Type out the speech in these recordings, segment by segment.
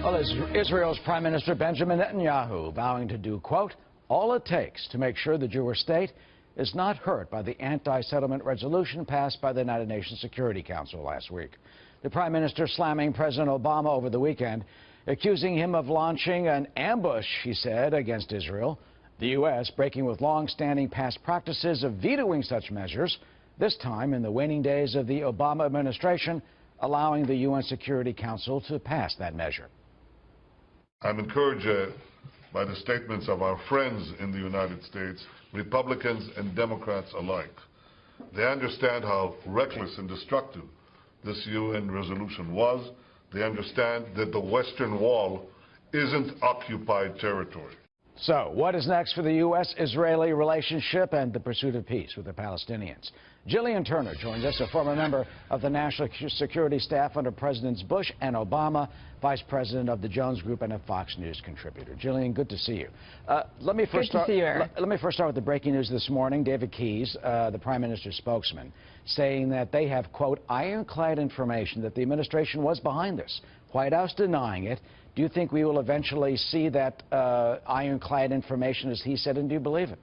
Well, Israel's Prime Minister Benjamin Netanyahu vowing to do, quote, all it takes to make sure the Jewish state is not hurt by the anti-settlement resolution passed by the United Nations Security Council last week. The Prime Minister slamming President Obama over the weekend, accusing him of launching an ambush, he said, against Israel. The U.S. breaking with long-standing past practices of vetoing such measures, this time in the waning days of the Obama administration, allowing the UN Security Council to pass that measure. I'm encouraged by the statements of our friends in the United States, Republicans and Democrats alike. They understand how reckless and destructive this UN resolution was. They understand that the Western Wall isn't occupied territory. So, what is next for the U.S.-Israeli relationship and the pursuit of peace with the Palestinians? Gillian Turner joins us, a former member of the National Security Staff under Presidents Bush and Obama, vice president of the Jones Group and a Fox News contributor. Gillian, good to see you. Let me first start with the breaking news this morning. David Keyes, the Prime Minister's spokesman, saying that they have, quote, ironclad information that the administration was behind this. White House denying it. Do you think we will eventually see that ironclad information, as he said, and do you believe it?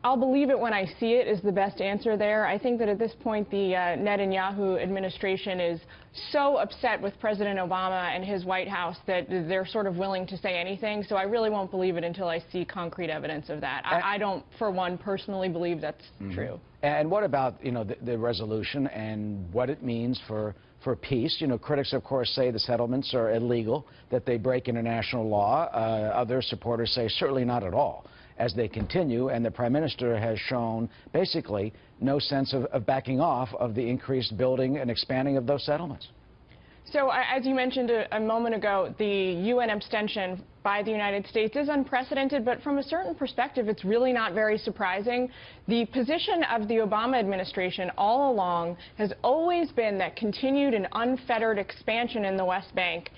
I'll believe it when I see it is the best answer there. I think that at this point the Netanyahu administration is so upset with President Obama and his White House that they're sort of willing to say anything. So I really won't believe it until I see concrete evidence of that. I don't, for one, personally believe that's true. And what about, the resolution and what it means for peace? Critics, of course, say the settlements are illegal, that they break international law. Other supporters say certainly not at all, as they continue, and the Prime Minister has shown basically no sense of backing off of the increased building and expanding of those settlements. So, as you mentioned a moment ago, the UN abstention by the United States is unprecedented, but from a certain perspective, it's really not very surprising. The position of the Obama administration all along has always been that continued and unfettered expansion in the West Bank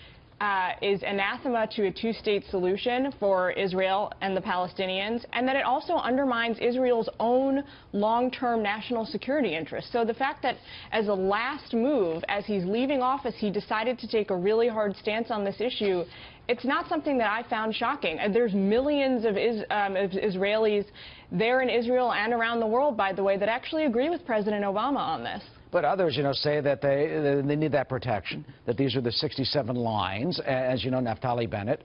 is anathema to a two-state solution for Israel and the Palestinians, and that it also undermines Israel's own long-term national security interests. So the fact that as a last move, as he's leaving office, he decided to take a really hard stance on this issue, it's not something that I found shocking. There's millions of Israelis there in Israel and around the world, by the way, that actually agree with President Obama on this. But others, say that they need that protection, that these are the 67 lines. As you know, Naftali Bennett,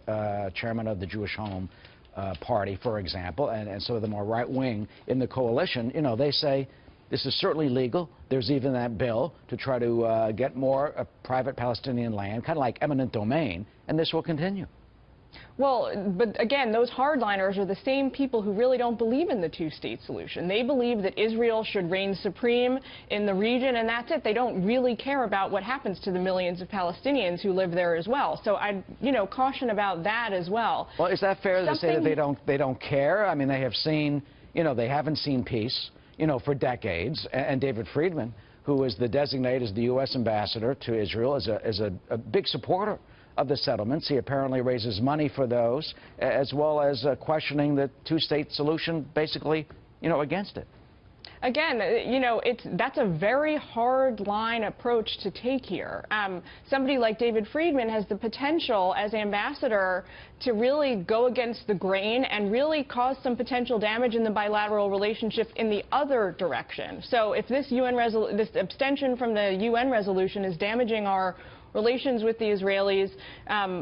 chairman of the Jewish Home Party, for example, and some of the more right-wing in the coalition, they say this is certainly legal. There's even that bill to try to get more private Palestinian land, kind of like eminent domain, and this will continue. Well, but again, those hardliners are the same people who really don't believe in the two-state solution. They believe that Israel should reign supreme in the region, and that's it. They don't really care about what happens to the millions of Palestinians who live there as well. So I'd, caution about that as well. Well, is that fair to say that they don't care? I mean, they have seen, they haven't seen peace, for decades. And David Friedman, who is the designated as the U.S. ambassador to Israel, is a big supporter of the settlements. He apparently raises money for those, as well as questioning the two-state solution, basically, against it. Again, that's a very hard-line approach to take here. Somebody like David Friedman has the potential, as ambassador, to really go against the grain and really cause some potential damage in the bilateral relationship in the other direction. So if this abstention from the UN resolution is damaging our relations with the Israelis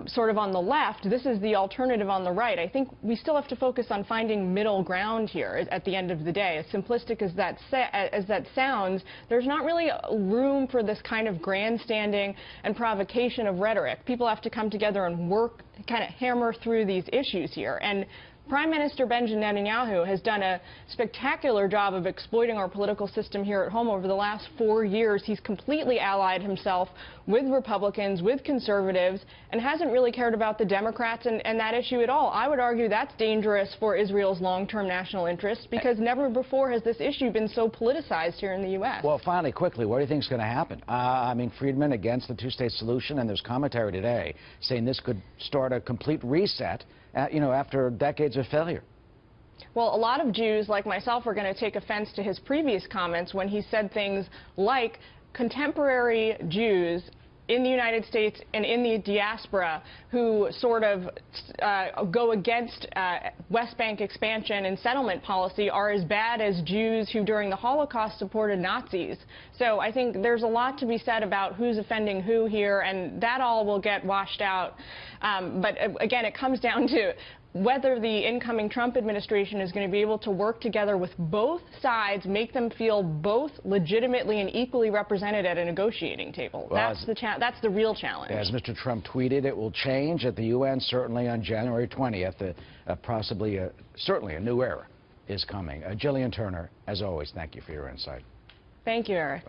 sort of on the left, this is the alternative on the right. I think we still have to focus on finding middle ground here at the end of the day. As simplistic as that sounds, there's not really room for this kind of grandstanding and provocation of rhetoric. People have to come together and work, kind of hammer through these issues here. And Prime Minister Benjamin Netanyahu has done a spectacular job of exploiting our political system here at home over the last 4 years. He's completely allied himself with Republicans, with conservatives, and hasn't really cared about the Democrats and that issue at all. I would argue that's dangerous for Israel's long-term national interests, because never before has this issue been so politicized here in the U.S. Well, finally, quickly, what do you think is going to happen? I mean, Friedman against the two-state solution, and there's commentary today saying this could start a complete reset, after decades of failure. Well, a lot of Jews, like myself, are going to take offense to his previous comments when he said things like contemporary Jews in the United States and in the diaspora who sort of go against West Bank expansion and settlement policy are as bad as Jews who during the Holocaust supported Nazis. So I think there's a lot to be said about who's offending who here, and that all will get washed out. But again, it comes down to whether the incoming Trump administration is going to be able to work together with both sides, make them feel both legitimately and equally represented at a negotiating table. Well, that's the real challenge. As Mr. Trump tweeted, it will change at the UN certainly on January 20th. Certainly a new era is coming. Gillian Turner, as always, thank you for your insight. Thank you, Eric.